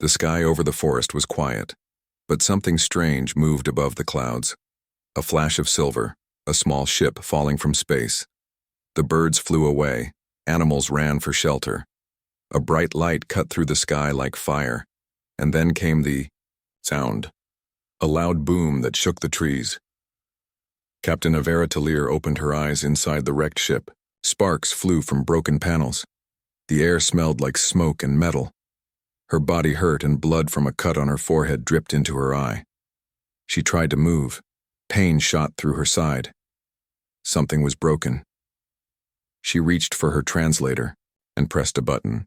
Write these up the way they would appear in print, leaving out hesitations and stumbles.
The sky over the forest was quiet, but something strange moved above the clouds. A flash of silver, a small ship falling from space. The birds flew away, animals ran for shelter. A bright light cut through the sky like fire, and then came the sound. A loud boom that shook the trees. Captain Avera Talir opened her eyes inside the wrecked ship. Sparks flew from broken panels. The air smelled like smoke and metal. Her body hurt and blood from a cut on her forehead dripped into her eye. She tried to move. Pain shot through her side. Something was broken. She reached for her translator and pressed a button.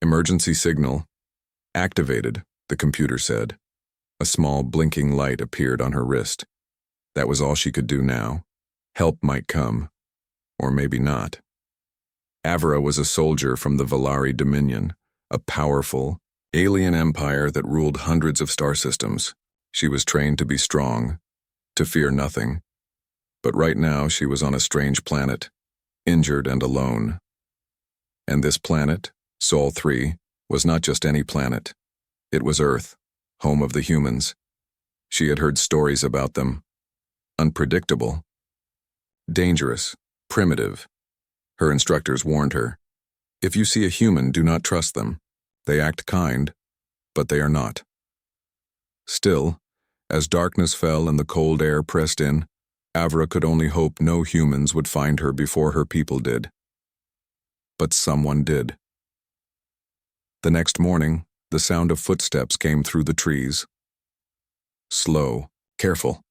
Emergency signal activated, the computer said. A small blinking light appeared on her wrist. That was all she could do now. Help might come, or maybe not. Avera was a soldier from the Valari Dominion, a powerful, alien empire that ruled hundreds of star systems. She was trained to be strong, to fear nothing. But right now she was on a strange planet, injured and alone. And this planet, Sol 3, was not just any planet. It was Earth, home of the humans. She had heard stories about them. Unpredictable. Dangerous. Primitive. Her instructors warned her. If you see a human, do not trust them. They act kind, but they are not. Still, as darkness fell and the cold air pressed in, Avera could only hope no humans would find her before her people did. But someone did. The next morning, the sound of footsteps came through the trees. Slow, careful.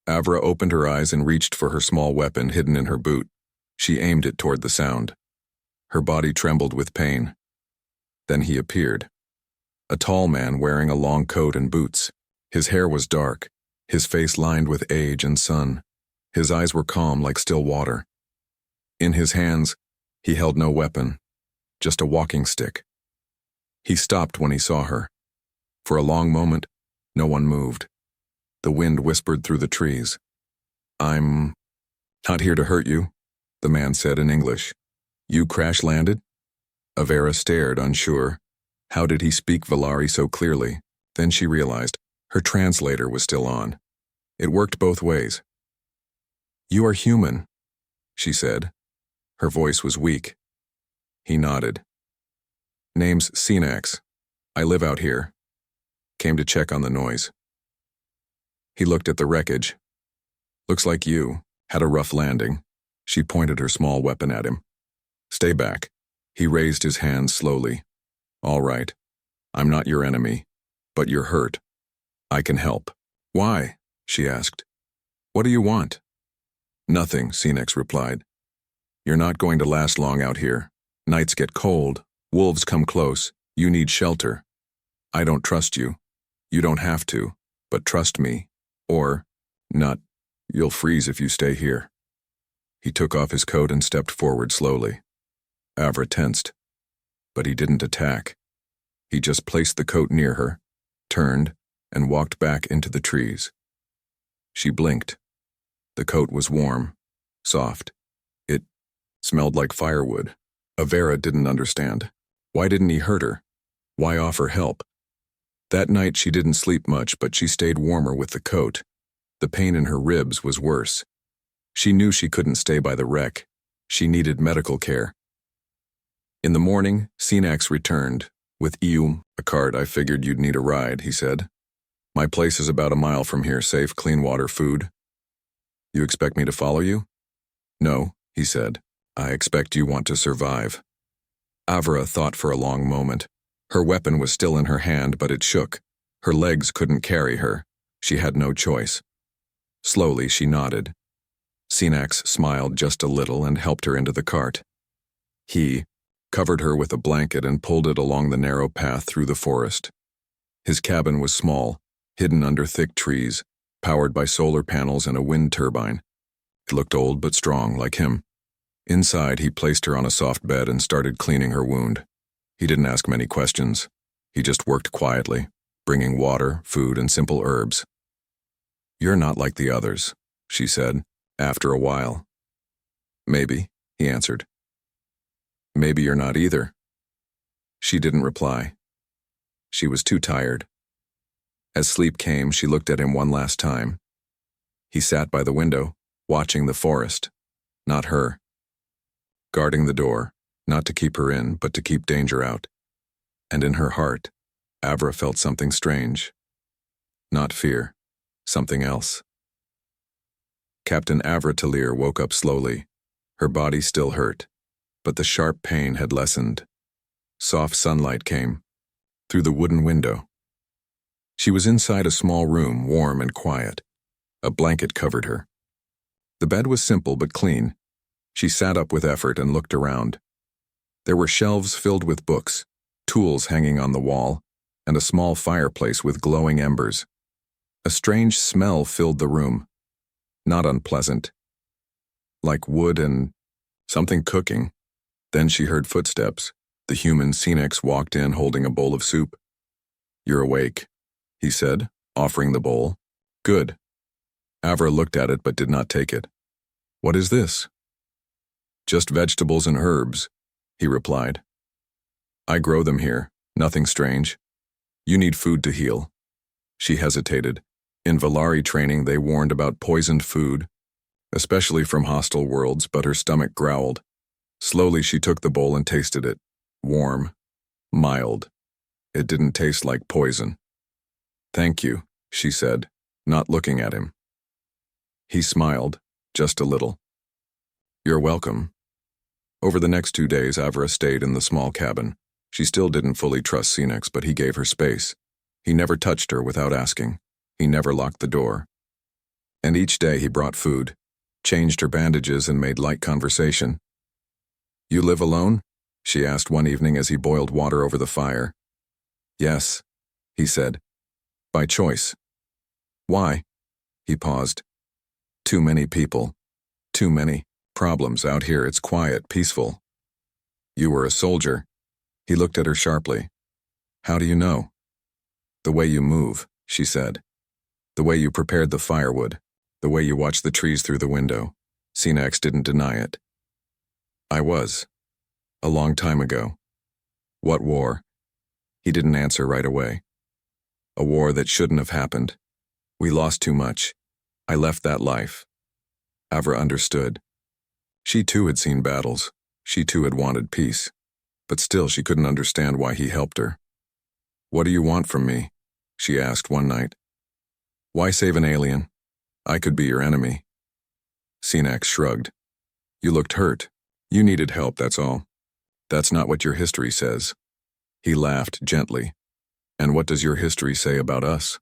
Avera opened her eyes and reached for her small weapon hidden in her boot. She aimed it toward the sound. Her body trembled with pain. Then he appeared. A tall man wearing a long coat and boots. His hair was dark, his face lined with age and sun. His eyes were calm like still water. In his hands, he held no weapon, just a walking stick. He stopped when he saw her. For a long moment, no one moved. The wind whispered through the trees. "I'm not here to hurt you," the man said in English. "You crash-landed?" Avera stared, unsure. How did he speak Valari so clearly? Then she realized her translator was still on. It worked both ways. "You are human," she said. Her voice was weak. He nodded. "Name's Sinax. I live out here. Came to check on the noise." He looked at the wreckage. "Looks like you had a rough landing." She pointed her small weapon at him. "Stay back." He raised his hands slowly. "All right. I'm not your enemy, but you're hurt. I can help." "Why?" she asked. "What do you want?" "Nothing," Sinax replied. "You're not going to last long out here. Nights get cold. Wolves come close. You need shelter. I don't trust you. You don't have to, but trust me. Or, not. You'll freeze if you stay here." He took off his coat and stepped forward slowly. Avera tensed, but he didn't attack. He just placed the coat near her, turned, and walked back into the trees. She blinked. The coat was warm, soft. It smelled like firewood. Avera didn't understand. Why didn't he hurt her? Why offer help? That night she didn't sleep much, but she stayed warmer with the coat. The pain in her ribs was worse. She knew she couldn't stay by the wreck. She needed medical care. In the morning, Sinax returned. "With a cart. I figured you'd need a ride," he said. "My place is about a mile from here, safe, clean water, food." "You expect me to follow you?" "No," he said. "I expect you want to survive." Avera thought for a long moment. Her weapon was still in her hand, but it shook. Her legs couldn't carry her. She had no choice. Slowly, she nodded. Sinax smiled just a little and helped her into the cart. He covered her with a blanket and pulled it along the narrow path through the forest. His cabin was small, hidden under thick trees, powered by solar panels and a wind turbine. It looked old but strong, like him. Inside, he placed her on a soft bed and started cleaning her wound. He didn't ask many questions. He just worked quietly, bringing water, food, and simple herbs. "You're not like the others," she said, after a while. "Maybe," he answered. "Maybe you're not either." She didn't reply. She was too tired. As sleep came, she looked at him one last time. He sat by the window, watching the forest, not her. Guarding the door, not to keep her in, but to keep danger out. And in her heart, Avra felt something strange. Not fear, something else. Captain Avra Talir woke up slowly. Her body still hurt, but the sharp pain had lessened. Soft sunlight came through the wooden window. She was inside a small room, warm and quiet. A blanket covered her. The bed was simple but clean. She sat up with effort and looked around. There were shelves filled with books, tools hanging on the wall, and a small fireplace with glowing embers. A strange smell filled the room. Not unpleasant. Like wood and something cooking. Then she heard footsteps. The human Cenex walked in holding a bowl of soup. "You're awake," he said, offering the bowl. "Good." Avra looked at it but did not take it. "What is this?" "Just vegetables and herbs," he replied. "I grow them here, nothing strange. You need food to heal." She hesitated. In Valari training they warned about poisoned food, especially from hostile worlds, but her stomach growled. Slowly she took the bowl and tasted it. Warm, mild. It didn't taste like poison. "Thank you," she said, not looking at him. He smiled, just a little. "You're welcome." Over the next 2 days, Avra stayed in the small cabin. She still didn't fully trust Cenex, but he gave her space. He never touched her without asking. He never locked the door. And each day he brought food, changed her bandages, and made light conversation. "You live alone?" she asked one evening as he boiled water over the fire. "Yes," he said. "By choice." "Why?" He paused. "Too many people. Too many problems out here. It's quiet, peaceful." "You were a soldier." He looked at her sharply. "How do you know?" "The way you move," she said. "The way you prepared the firewood. The way you watched the trees through the window." Cenex didn't deny it. "I was. A long time ago." "What war?" He didn't answer right away. "A war that shouldn't have happened. We lost too much. I left that life." Avra understood. She too had seen battles. She too had wanted peace. But still she couldn't understand why he helped her. "What do you want from me?" she asked one night. "Why save an alien? I could be your enemy." Cenex shrugged. "You looked hurt. You needed help, that's all. That's not what your history says." He laughed gently. "And what does your history say about us?"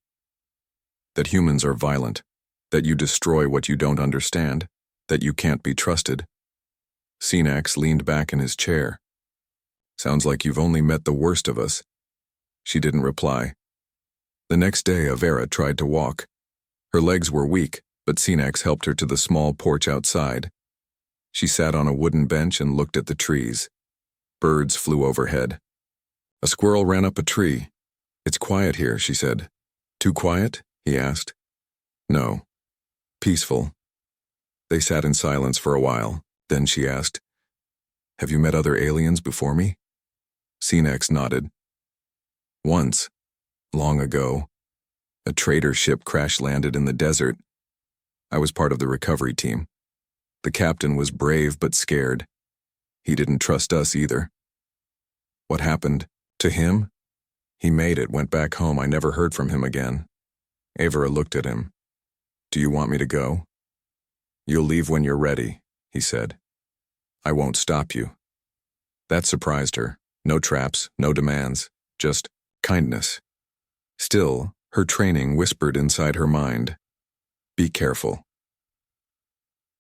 "That humans are violent. That you destroy what you don't understand. That you can't be trusted." Cenex leaned back in his chair. "Sounds like you've only met the worst of us." She didn't reply. The next day, Avera tried to walk. Her legs were weak, but Cenex helped her to the small porch outside. She sat on a wooden bench and looked at the trees. Birds flew overhead. A squirrel ran up a tree. "It's quiet here," she said. "Too quiet?" he asked. "No. Peaceful." They sat in silence for a while. Then she asked, "Have you met other aliens before me?" Cenex nodded. "Once, long ago, a trader ship crash-landed in the desert. I was part of the recovery team. The captain was brave but scared. He didn't trust us either." "What happened to him?" "He made it, went back home. I never heard from him again." Avera looked at him. "Do you want me to go?" "You'll leave when you're ready," he said. "I won't stop you." That surprised her. No traps, no demands, just kindness. Still, her training whispered inside her mind, "Be careful."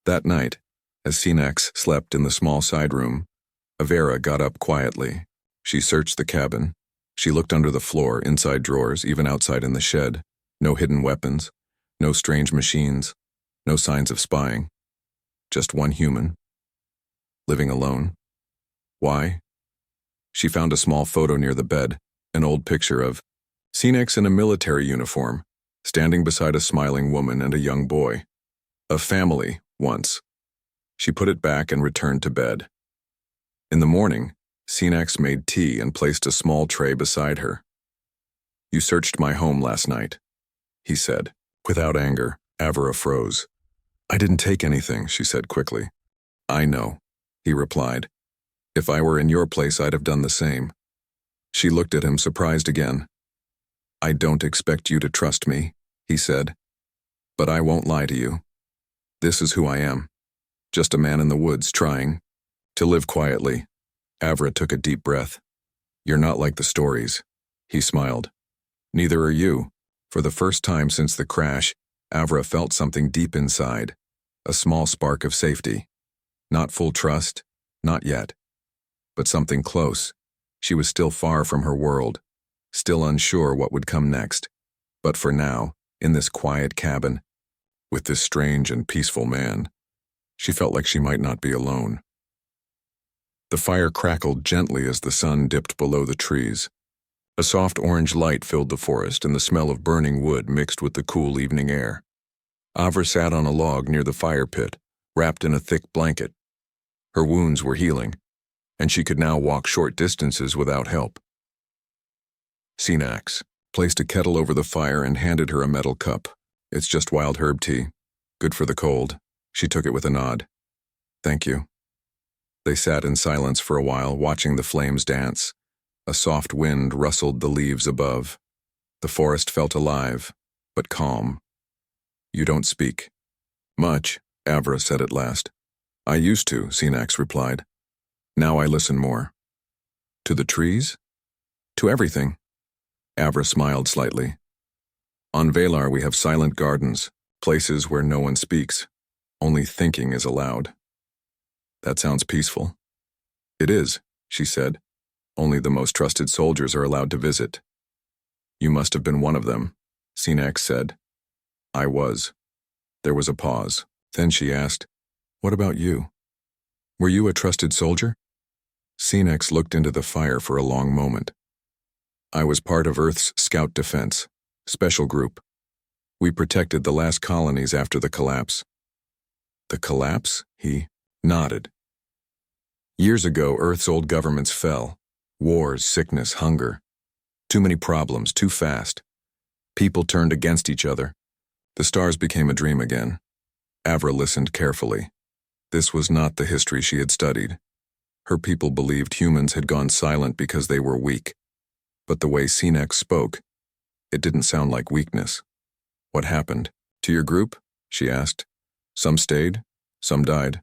That night, as Cenex slept in the small side room, Avera got up quietly. She searched the cabin. She looked under the floor, inside drawers, even outside in the shed. No hidden weapons, no strange machines, no signs of spying. Just one human, living alone. Why? She found a small photo near the bed, an old picture of Cenex in a military uniform, standing beside a smiling woman and a young boy. A family, once. She put it back and returned to bed. In the morning, Cenex made tea and placed a small tray beside her. You searched my home last night, he said. Without anger, Avra froze. I didn't take anything, she said quickly. I know, he replied. If I were in your place, I'd have done the same. She looked at him, surprised again. I don't expect you to trust me, he said. But I won't lie to you. This is who I am. Just a man in the woods trying to live quietly. Avra took a deep breath. You're not like the stories, he smiled. Neither are you. For the first time since the crash, Avra felt something deep inside. A small spark of safety. Not full trust, not yet. But something close. She was still far from her world, still unsure what would come next. But for now, in this quiet cabin, with this strange and peaceful man, she felt like she might not be alone. The fire crackled gently as the sun dipped below the trees. A soft orange light filled the forest, and the smell of burning wood mixed with the cool evening air. Avra sat on a log near the fire pit, wrapped in a thick blanket. Her wounds were healing, and she could now walk short distances without help. Sinax placed a kettle over the fire and handed her a metal cup. It's just wild herb tea. Good for the cold. She took it with a nod. Thank you. They sat in silence for a while, watching the flames dance. A soft wind rustled the leaves above. The forest felt alive, but calm. You don't speak. Much, Avra said at last. I used to, Sinax replied. Now I listen more. To the trees? To everything. Avra smiled slightly. On Valar we have silent gardens, places where no one speaks. Only thinking is allowed. That sounds peaceful. It is, she said. Only the most trusted soldiers are allowed to visit. You must have been one of them, Sinax said. I was. There was a pause. Then she asked, What about you? Were you a trusted soldier? Sinax looked into the fire for a long moment. I was part of Earth's Scout Defense, special group. We protected the last colonies after the collapse. The collapse? He nodded. Years ago, Earth's old governments fell. Wars, sickness, hunger. Too many problems, too fast. People turned against each other. The stars became a dream again. Avra listened carefully. This was not the history she had studied. Her people believed humans had gone silent because they were weak. But the way Sinax spoke, it didn't sound like weakness. What happened? To your group? She asked. Some stayed, some died.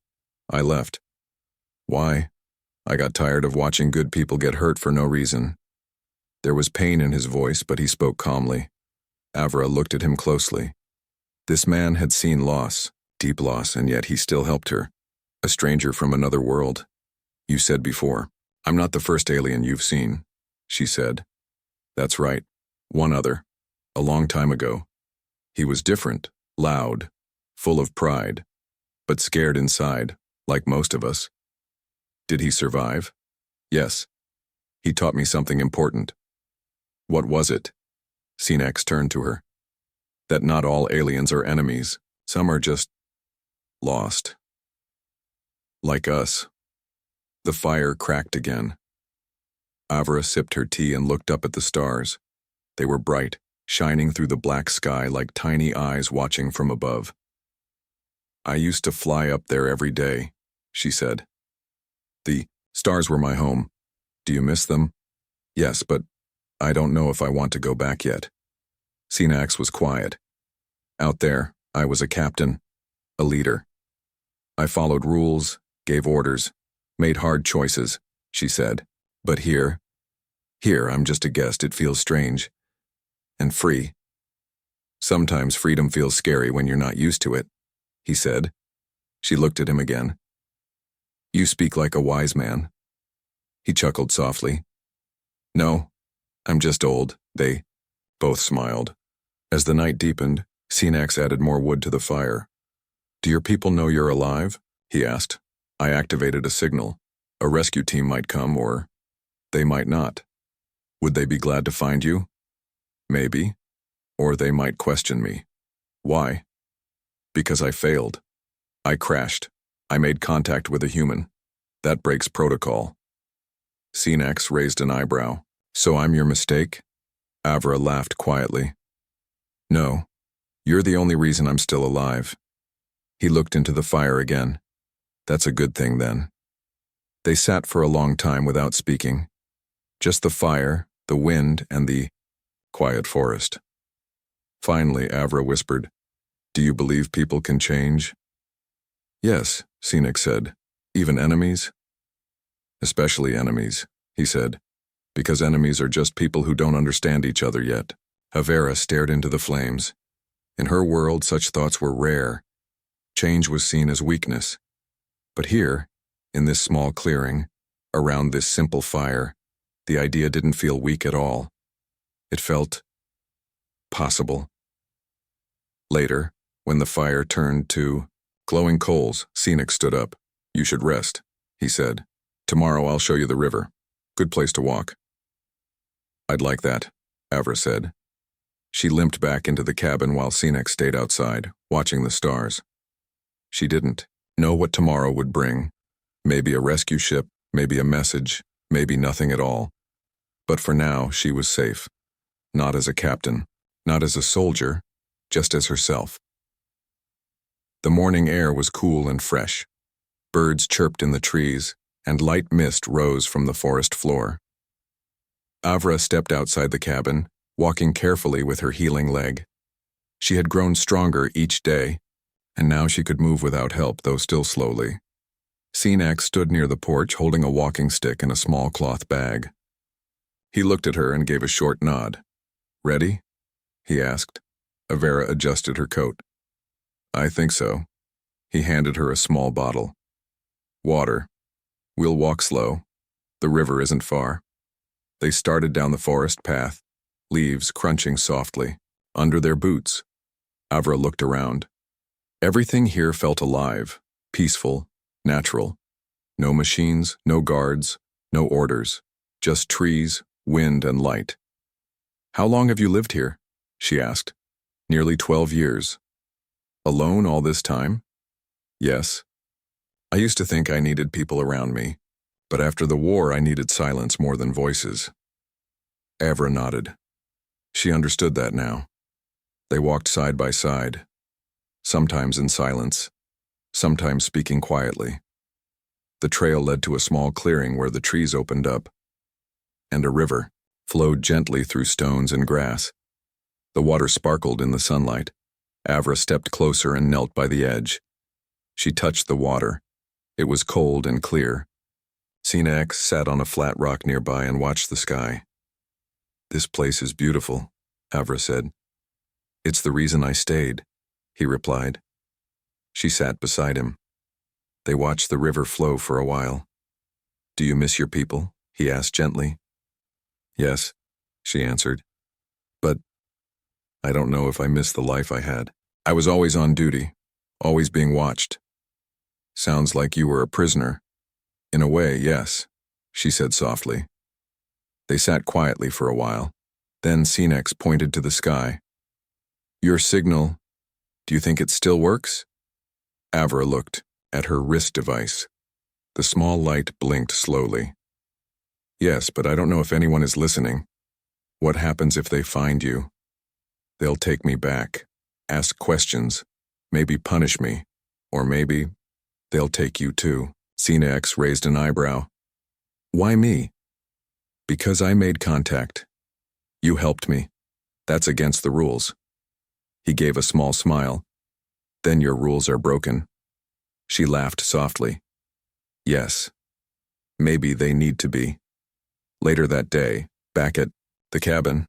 I left. Why? I got tired of watching good people get hurt for no reason. There was pain in his voice, but he spoke calmly. Avra looked at him closely. This man had seen loss, deep loss, and yet he still helped her. A stranger from another world. You said before, I'm not the first alien you've seen, she said. That's right. One other. A long time ago. He was different, loud, full of pride, but scared inside, like most of us. Did he survive? Yes. He taught me something important. What was it? Sinax turned to her. That not all aliens are enemies. Some are just lost. Like us. The fire cracked again. Avra sipped her tea and looked up at the stars. They were bright, shining through the black sky like tiny eyes watching from above. I used to fly up there every day, she said. The stars were my home. Do you miss them? Yes, but I don't know if I want to go back yet. Sinax was quiet. Out there, I was a captain, a leader. I followed rules, gave orders, made hard choices, she said. But here I'm just a guest. It feels strange. And free. Sometimes freedom feels scary when you're not used to it, he said. She looked at him again. You speak like a wise man. He chuckled softly. No, I'm just old. They both smiled. As the night deepened, Sinax added more wood to the fire. Do your people know you're alive? He asked. I activated a signal. A rescue team might come, or they might not. Would they be glad to find you? Maybe. Or they might question me. Why? Because I failed. I crashed. I made contact with a human. That breaks protocol. Sinax raised an eyebrow. So I'm your mistake? Avra laughed quietly. No, you're the only reason I'm still alive. He looked into the fire again. That's a good thing then. They sat for a long time without speaking. Just the fire, the wind, and the quiet forest. Finally, Avra whispered, "Do you believe people can change?" "Yes," Scenic said. "Even enemies?" "Especially enemies," he said, "because enemies are just people who don't understand each other yet." Avera stared into the flames. In her world, such thoughts were rare. Change was seen as weakness. But here, in this small clearing, around this simple fire, the idea didn't feel weak at all. It felt possible. Later, when the fire turned to glowing coals, Scenic stood up. "You should rest," he said. "Tomorrow I'll show you the river. Good place to walk." "I'd like that," Avra said. She limped back into the cabin while Scenic stayed outside, watching the stars. She didn't know what tomorrow would bring. Maybe a rescue ship, maybe a message, maybe nothing at all. But for now, she was safe. Not as a captain, not as a soldier, just as herself. The morning air was cool and fresh. Birds chirped in the trees, and light mist rose from the forest floor. Avra stepped outside the cabin, walking carefully with her healing leg. She had grown stronger each day, and now she could move without help, though still slowly. Scenic stood near the porch holding a walking stick and a small cloth bag. He looked at her and gave a short nod. "Ready?" he asked. Avera adjusted her coat. "I think so." He handed her a small bottle. "Water. We'll walk slow. The river isn't far." They started down the forest path, leaves crunching softly, under their boots. Avra looked around. Everything here felt alive, peaceful, natural. No machines, no guards, no orders, just trees, wind, and light. "How long have you lived here?" she asked. "Nearly 12 years. Alone all this time?" "Yes. I used to think I needed people around me, but after the war I needed silence more than voices." Avra nodded. She understood that now. They walked side by side, sometimes in silence, sometimes speaking quietly. The trail led to a small clearing where the trees opened up, and a river flowed gently through stones and grass. The water sparkled in the sunlight. Avra stepped closer and knelt by the edge. She touched the water. It was cold and clear. Scenic sat on a flat rock nearby and watched the sky. "This place is beautiful," Avra said. "It's the reason I stayed," he replied. She sat beside him. They watched the river flow for a while. "Do you miss your people?" he asked gently. "Yes," she answered. "But I don't know if I miss the life I had. I was always on duty, always being watched." "Sounds like you were a prisoner." "In a way, yes," she said softly. They sat quietly for a while. Then Scenic pointed to the sky. "Your signal, do you think it still works?" Avra looked at her wrist device. The small light blinked slowly. "Yes, but I don't know if anyone is listening. What happens if they find you? They'll take me back, ask questions, maybe punish me, or maybe they'll take you too." Scenic raised an eyebrow. "Why me?" "Because I made contact. You helped me. That's against the rules." He gave a small smile. "Then your rules are broken." She laughed softly. "Yes. Maybe they need to be." Later that day, back at the cabin,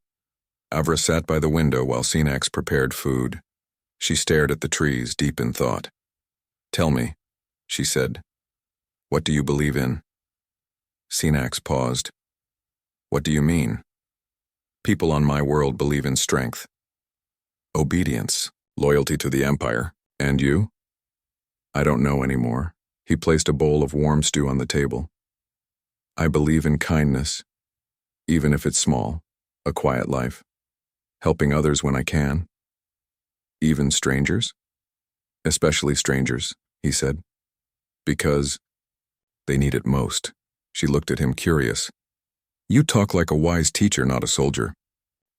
Avra sat by the window while Scenic prepared food. She stared at the trees, deep in thought. "Tell me," she said. "What do you believe in?" Scenic paused. "What do you mean?" "People on my world believe in strength, obedience, loyalty to the Empire. And you?" "I don't know anymore." He placed a bowl of warm stew on the table. "I believe in kindness, even if it's small, a quiet life, helping others when I can. Even strangers?" "Especially strangers," he said. "Because they need it most." She looked at him curious. "You talk like a wise teacher, not a soldier."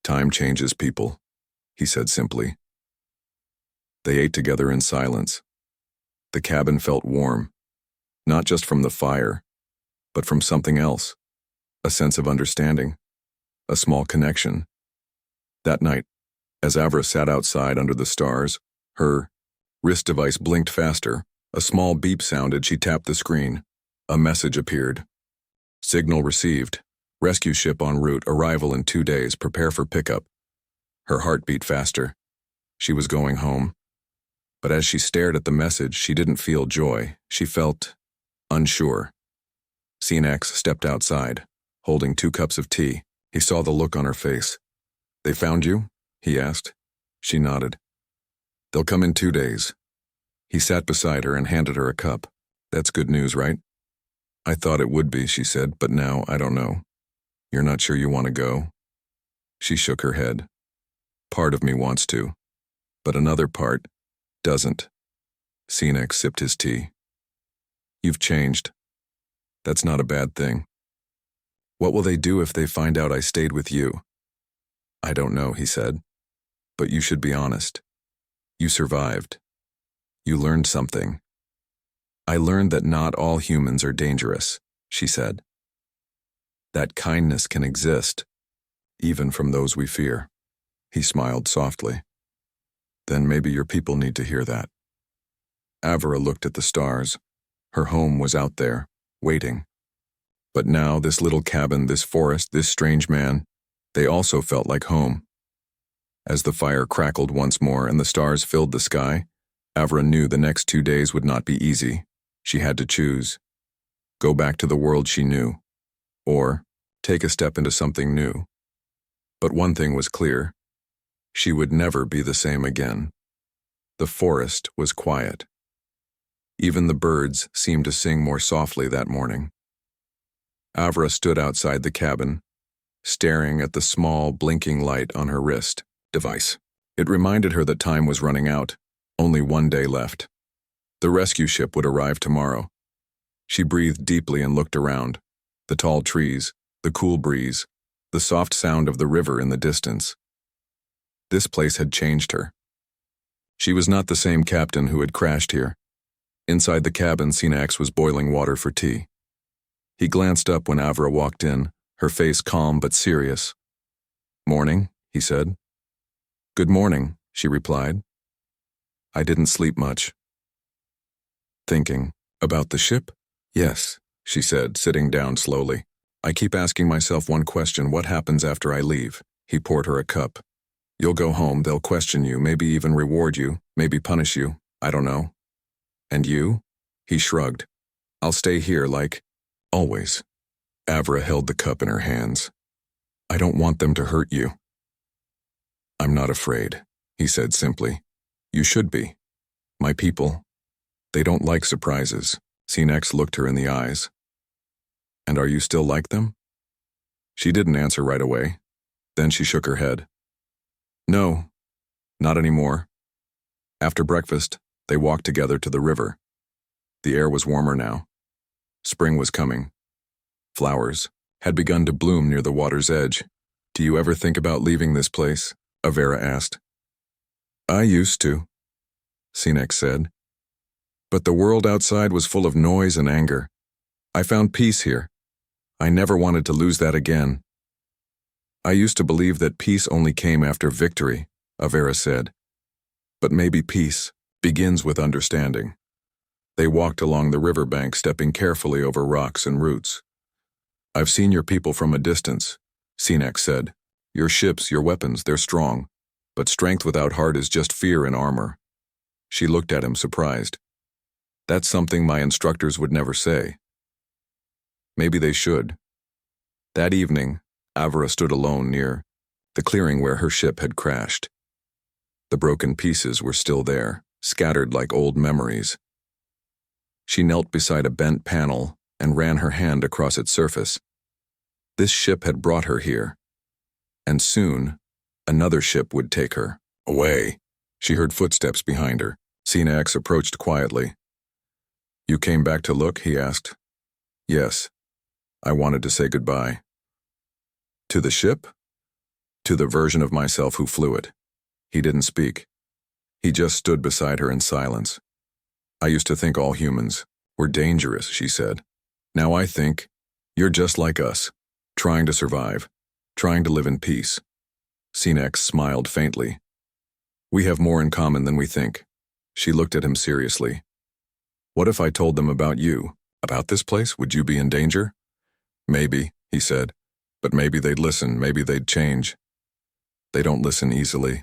Time changes people, he said simply. They ate together in silence. The cabin felt warm, not just from the fire, but from something else, a sense of understanding, a small connection. That night, as Avra sat outside under the stars, her wrist device blinked faster. A small beep sounded. She tapped the screen. A message appeared. Signal received. Rescue ship en route. Arrival in 2 days. Prepare for pickup. Her heart beat faster. She was going home. But as she stared at the message, she didn't feel joy. She felt unsure. CNX stepped outside, holding 2 cups of tea. He saw the look on her face. They found you? He asked. She nodded. They'll come in 2 days. He sat beside her and handed her a cup. That's good news, right? I thought it would be, she said, but now I don't know. You're not sure you want to go? She shook her head. Part of me wants to, but another part doesn't. CNX sipped his tea. You've changed. That's not a bad thing. What will they do if they find out I stayed with you? I don't know, he said. But you should be honest. You survived. You learned something. I learned that not all humans are dangerous, she said. That kindness can exist, even from those we fear. He smiled softly. Then maybe your people need to hear that. Avra looked at the stars. Her home was out there, waiting. But now this little cabin, this forest, this strange man, they also felt like home. As the fire crackled once more and the stars filled the sky, Avra knew the next 2 days would not be easy. She had to choose. Go back to the world she knew, or take a step into something new. But one thing was clear. She would never be the same again. The forest was quiet. Even the birds seemed to sing more softly that morning. Avra stood outside the cabin, staring at the small, blinking light on her wrist device. It reminded her that time was running out. Only 1 day left. The rescue ship would arrive tomorrow. She breathed deeply and looked around. The tall trees, the cool breeze, the soft sound of the river in the distance. This place had changed her. She was not the same captain who had crashed here. Inside the cabin, Sinax was boiling water for tea. He glanced up when Avra walked in, her face calm but serious. Morning, he said. Good morning, she replied. I didn't sleep much. Thinking about the ship? Yes, she said, sitting down slowly. I keep asking myself one question, what happens after I leave? He poured her a cup. You'll go home, they'll question you, maybe even reward you, maybe punish you, I don't know. And you? He shrugged. I'll stay here like always. Avra held the cup in her hands. I don't want them to hurt you. I'm not afraid, he said simply. You should be. My people, they don't like surprises. Sinex looked her in the eyes. And are you still like them? She didn't answer right away. Then she shook her head. No, not anymore. After breakfast, they walked together to the river. The air was warmer now. Spring was coming. Flowers had begun to bloom near the water's edge. Do you ever think about leaving this place? Avera asked. I used to, Sinex said. But the world outside was full of noise and anger. I found peace here. I never wanted to lose that again. I used to believe that peace only came after victory, Avera said. But maybe peace begins with understanding. They walked along the riverbank, stepping carefully over rocks and roots. I've seen your people from a distance, Sinex said. Your ships, your weapons, they're strong. But strength without heart is just fear in armor. She looked at him, surprised. That's something my instructors would never say. Maybe they should. That evening, Avra stood alone near the clearing where her ship had crashed. The broken pieces were still there, scattered like old memories. She knelt beside a bent panel and ran her hand across its surface. This ship had brought her here, and soon, another ship would take her away. She heard footsteps behind her. Sinex approached quietly. You came back to look, he asked. Yes, I wanted to say goodbye. To the ship? To the version of myself who flew it. He didn't speak. He just stood beside her in silence. I used to think all humans were dangerous, she said. Now I think you're just like us, trying to survive, trying to live in peace. Sinex smiled faintly. We have more in common than we think. She looked at him seriously. What if I told them about you, about this place? Would you be in danger? Maybe, he said, but maybe they'd listen, maybe they'd change. They don't listen easily.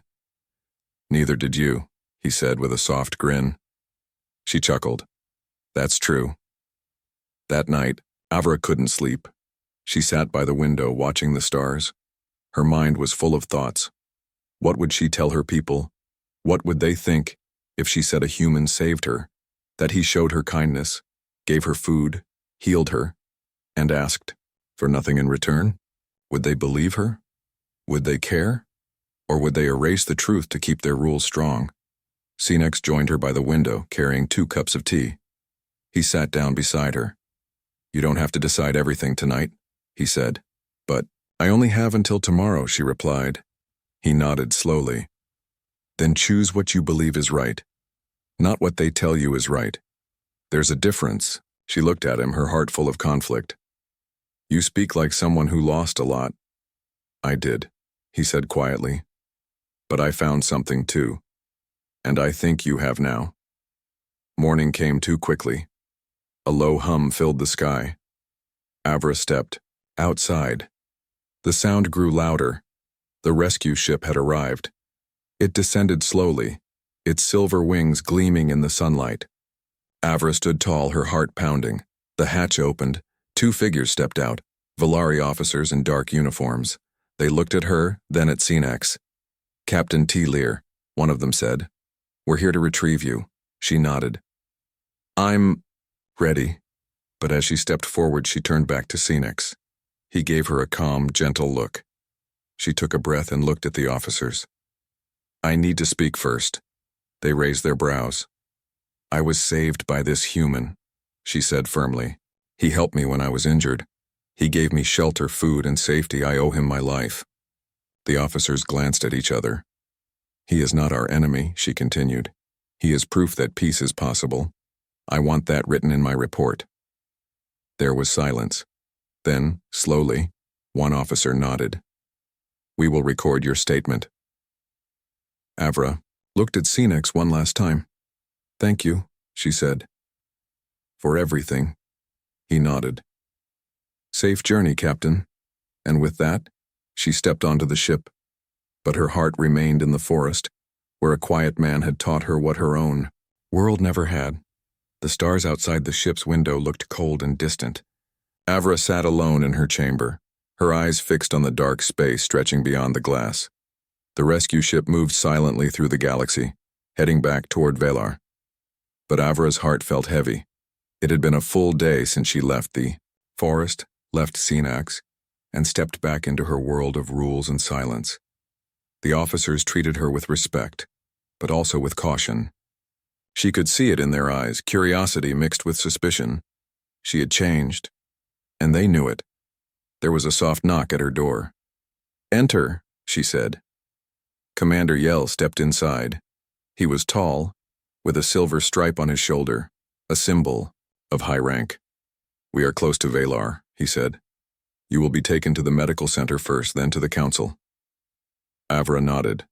Neither did you, he said with a soft grin. She chuckled. That's true. That night, Avra couldn't sleep. She sat by the window watching the stars. Her mind was full of thoughts. What would she tell her people? What would they think if she said a human saved her, that he showed her kindness, gave her food, healed her, and asked for nothing in return? Would they believe her? Would they care? Or would they erase the truth to keep their rules strong? Sinex joined her by the window, carrying 2 cups of tea. He sat down beside her. You don't have to decide everything tonight, he said. But I only have until tomorrow, she replied. He nodded slowly. Then choose what you believe is right, not what they tell you is right. There's a difference. She looked at him, her heart full of conflict. You speak like someone who lost a lot. I did, he said quietly. But I found something too. And I think you have now. Morning came too quickly. A low hum filled the sky. Avra stepped outside. The sound grew louder. The rescue ship had arrived. It descended slowly, its silver wings gleaming in the sunlight. Avra stood tall, her heart pounding. The hatch opened. 2 figures stepped out, Valari officers in dark uniforms. They looked at her, then at Sinex. Captain T. Lear, one of them said. We're here to retrieve you. She nodded. I'm ready. But as she stepped forward, she turned back to Sinex. He gave her a calm, gentle look. She took a breath and looked at the officers. I need to speak first. They raised their brows. I was saved by this human, she said firmly. He helped me when I was injured. He gave me shelter, food, and safety. I owe him my life. The officers glanced at each other. He is not our enemy, she continued. He is proof that peace is possible. I want that written in my report. There was silence. Then, slowly, one officer nodded. We will record your statement. Avra looked at Sinex one last time. Thank you, she said. For everything. He nodded. Safe journey, Captain. And with that, she stepped onto the ship. But her heart remained in the forest, where a quiet man had taught her what her own world never had. The stars outside the ship's window looked cold and distant. Avra sat alone in her chamber, her eyes fixed on the dark space stretching beyond the glass. The rescue ship moved silently through the galaxy, heading back toward Velar. But Avra's heart felt heavy. It had been a full day since she left the forest, left Sinex, and stepped back into her world of rules and silence. The officers treated her with respect, but also with caution. She could see it in their eyes, curiosity mixed with suspicion. She had changed, and they knew it. There was a soft knock at her door. Enter, she said. Commander Yell stepped inside. He was tall, with a silver stripe on his shoulder, a symbol of high rank. We are close to Velar, he said. You will be taken to the medical center first, then to the council. Avra nodded.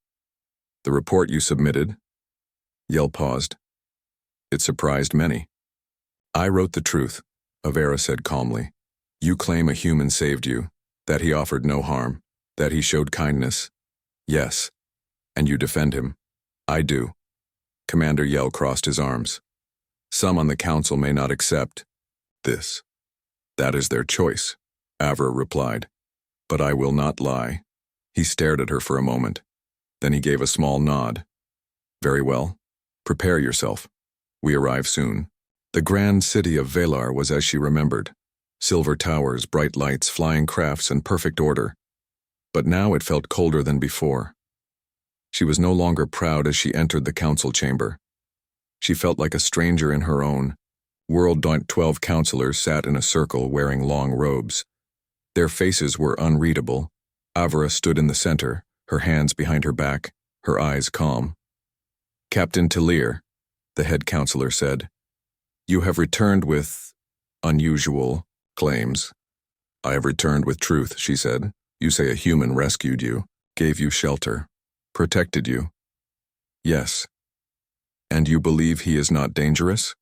The report you submitted? Yell paused. It surprised many. I wrote the truth, Avera said calmly. You claim a human saved you, that he offered no harm, that he showed kindness. Yes. And you defend him. I do. Commander Yell crossed his arms. Some on the council may not accept this. That is their choice, Avra replied. But I will not lie. He stared at her for a moment. Then he gave a small nod. Very well. Prepare yourself. We arrive soon. The grand city of Velar was as she remembered. Silver towers, bright lights, flying crafts, and perfect order. But now it felt colder than before. She was no longer proud as she entered the council chamber. She felt like a stranger in her own. World 12 counselors sat in a circle wearing long robes. Their faces were unreadable, Avra stood in the center, her hands behind her back, her eyes calm. "Captain Talir," the head counselor said, "you have returned with unusual claims." "I have returned with truth," she said. "You say a human rescued you, gave you shelter, protected you." "Yes." "And you believe he is not dangerous?"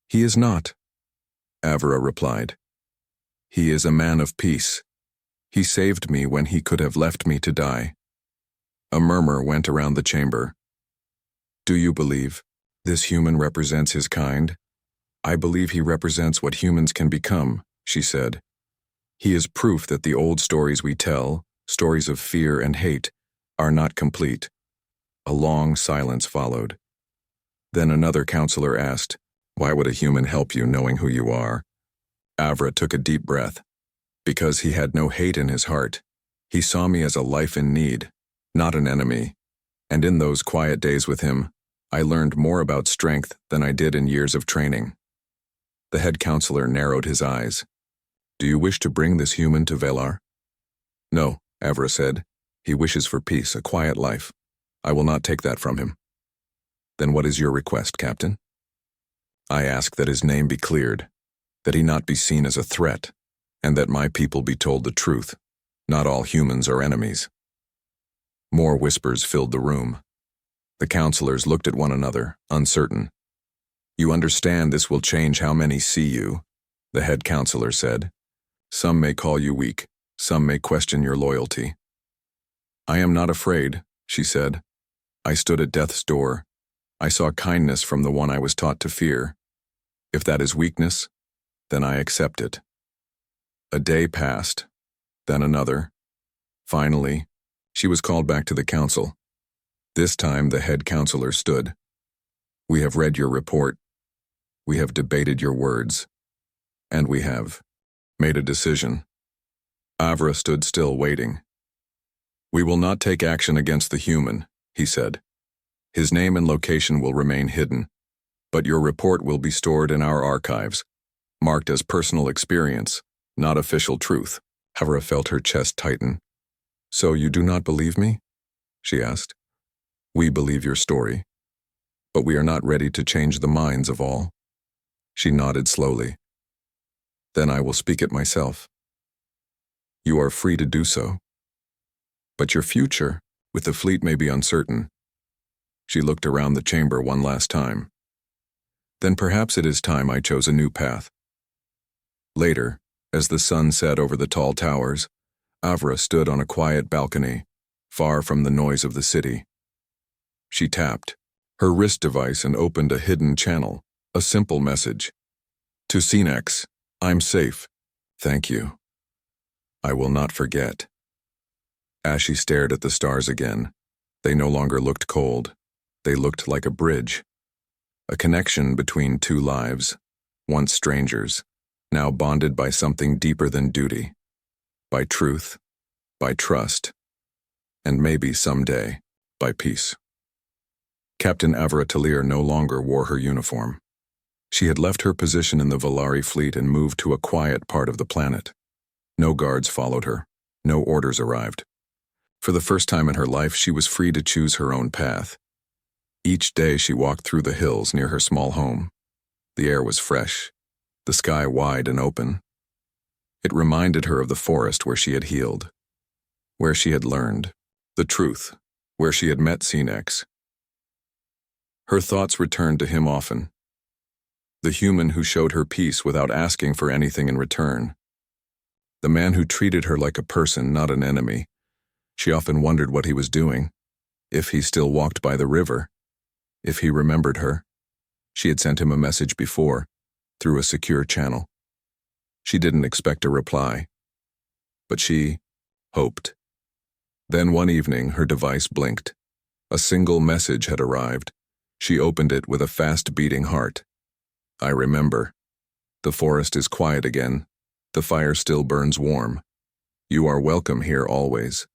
"He is not," Avra replied. "He is a man of peace. He saved me when he could have left me to die." A murmur went around the chamber. "Do you believe this human represents his kind?" "I believe he represents what humans can become," she said. "He is proof that the old stories we tell, stories of fear and hate, are not complete." A long silence followed. Then another counselor asked, "Why would a human help you knowing who you are?" Avra took a deep breath. "Because he had no hate in his heart. He saw me as a life in need, not an enemy. And in those quiet days with him, I learned more about strength than I did in years of training." The head counselor narrowed his eyes. "Do you wish to bring this human to Velar?" "No," Avra said. "He wishes for peace, a quiet life. I will not take that from him." "Then what is your request, Captain?" "I ask that his name be cleared, that he not be seen as a threat, and that my people be told the truth. Not all humans are enemies." More whispers filled the room. The counselors looked at one another, uncertain. "You understand this will change how many see you," the head counselor said. "Some may call you weak, some may question your loyalty." "I am not afraid," she said. "I stood at death's door. I saw kindness from the one I was taught to fear. If that is weakness, then I accept it." A day passed, then another. Finally, she was called back to the council. This time the head counselor stood. "We have read your report. We have debated your words. And we have made a decision." Avra stood still, waiting. "We will not take action against the human," he said. "His name and location will remain hidden, but your report will be stored in our archives, marked as personal experience, not official truth." Avra felt her chest tighten. "So you do not believe me?" she asked. "We believe your story, but we are not ready to change the minds of all." She nodded slowly. "Then I will speak it myself." "You are free to do so. But your future with the fleet may be uncertain." She looked around the chamber one last time. "Then perhaps it is time I chose a new path." Later, as the sun set over the tall towers, Avra stood on a quiet balcony, far from the noise of the city. She tapped her wrist device and opened a hidden channel, a simple message. "To Cinex, I'm safe. Thank you. I will not forget." As she stared at the stars again, they no longer looked cold. They looked like a bridge, a connection between two lives, once strangers, now bonded by something deeper than duty, by truth, by trust, and maybe someday, by peace. Captain Avra Talir no longer wore her uniform. She had left her position in the Valari fleet and moved to a quiet part of the planet. No guards followed her. No orders arrived. For the first time in her life, she was free to choose her own path. Each day she walked through the hills near her small home. The air was fresh, the sky wide and open. It reminded her of the forest where she had healed, where she had learned the truth, where she had met Cinex. Her thoughts returned to him often. The human who showed her peace without asking for anything in return. The man who treated her like a person, not an enemy. She often wondered what he was doing, if he still walked by the river, if he remembered her. She had sent him a message before, through a secure channel. She didn't expect a reply, but she hoped. Then one evening, her device blinked. A single message had arrived. She opened it with a fast-beating heart. "I remember. The forest is quiet again. The fire still burns warm. You are welcome here always."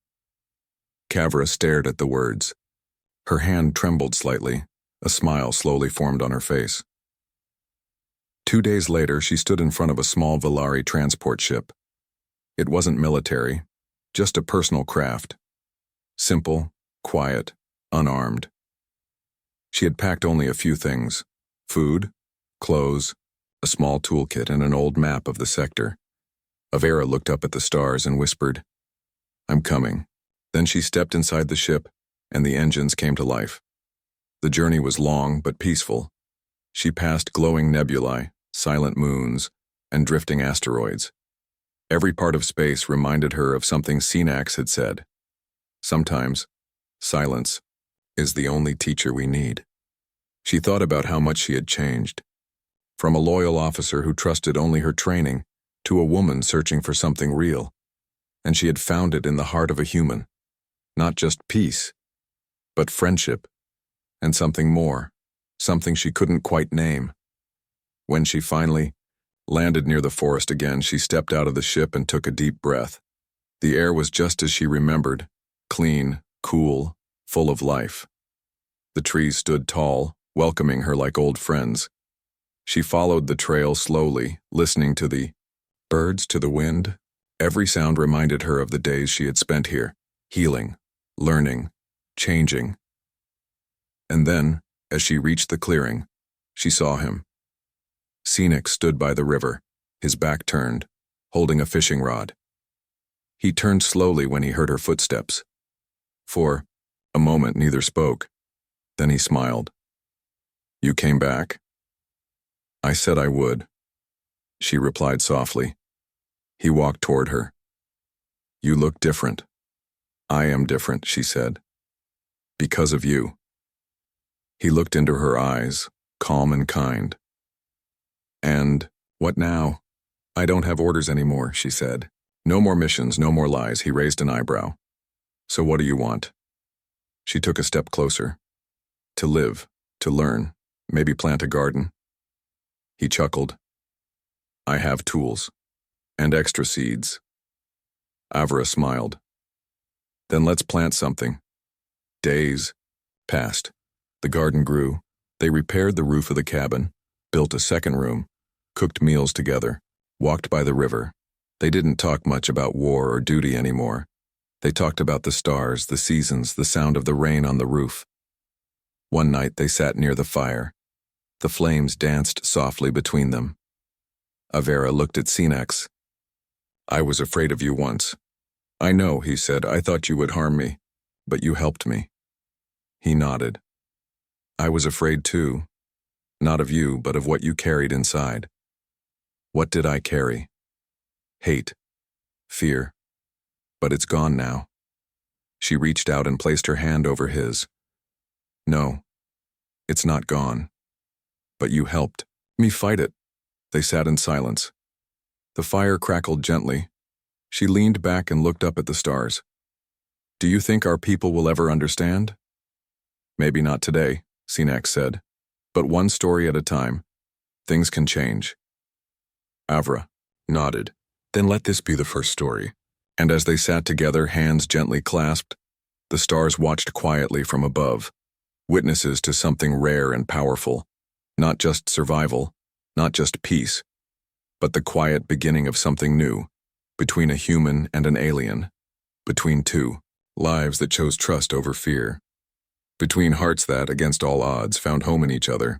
Kavra stared at the words. Her hand trembled slightly. A smile slowly formed on her face. 2 days later, she stood in front of a small Valari transport ship. It wasn't military. Just a personal craft. Simple, quiet, unarmed. She had packed only a few things: food, clothes, a small toolkit, and an old map of the sector. Avera looked up at the stars and whispered, "I'm coming." Then she stepped inside the ship, and the engines came to life. The journey was long but peaceful. She passed glowing nebulae, silent moons, and drifting asteroids. Every part of space reminded her of something Sinax had said. Sometimes, silence is the only teacher we need. She thought about how much she had changed. From a loyal officer who trusted only her training to a woman searching for something real. And she had found it in the heart of a human. Not just peace, but friendship, and something more, something she couldn't quite name. When she finally landed near the forest again, she stepped out of the ship and took a deep breath. The air was just as she remembered, clean, cool, full of life. The trees stood tall, welcoming her like old friends. She followed the trail slowly, listening to the birds, to the wind. Every sound reminded her of the days she had spent here, healing, learning, changing. And then, as she reached the clearing, she saw him. Scenic stood by the river, his back turned, holding a fishing rod. He turned slowly when he heard her footsteps. For a moment neither spoke. Then he smiled. "You came back?" "I said I would," she replied softly. He walked toward her. "You look different." "I am different," she said. "Because of you." He looked into her eyes, calm and kind. "And what now?" "I don't have orders anymore," she said. "No more missions, no more lies." He raised an eyebrow. "So what do you want?" She took a step closer. "To live, to learn, maybe plant a garden." He chuckled. "I have tools. And extra seeds." Avra smiled. "Then let's plant something." Days passed. The garden grew. They repaired the roof of the cabin, built a second room, cooked meals together, walked by the river. They didn't talk much about war or duty anymore. They talked about the stars, the seasons, the sound of the rain on the roof. One night they sat near the fire. The flames danced softly between them. Avera looked at Sinax. "I was afraid of you once." "I know," he said. "I thought you would harm me, but you helped me." He nodded. "I was afraid too. Not of you, but of what you carried inside." "What did I carry?" "Hate. Fear. But it's gone now." She reached out and placed her hand over his. "No, it's not gone. But you helped me fight it." They sat in silence. The fire crackled gently. She leaned back and looked up at the stars. "Do you think our people will ever understand?" "Maybe not today," Sinax said. "But one story at a time. Things can change." Avra nodded. "Then let this be the first story." And as they sat together, hands gently clasped, the stars watched quietly from above, witnesses to something rare and powerful. Not just survival, not just peace, but the quiet beginning of something new, between a human and an alien, between two lives that chose trust over fear, between hearts that, against all odds, found home in each other.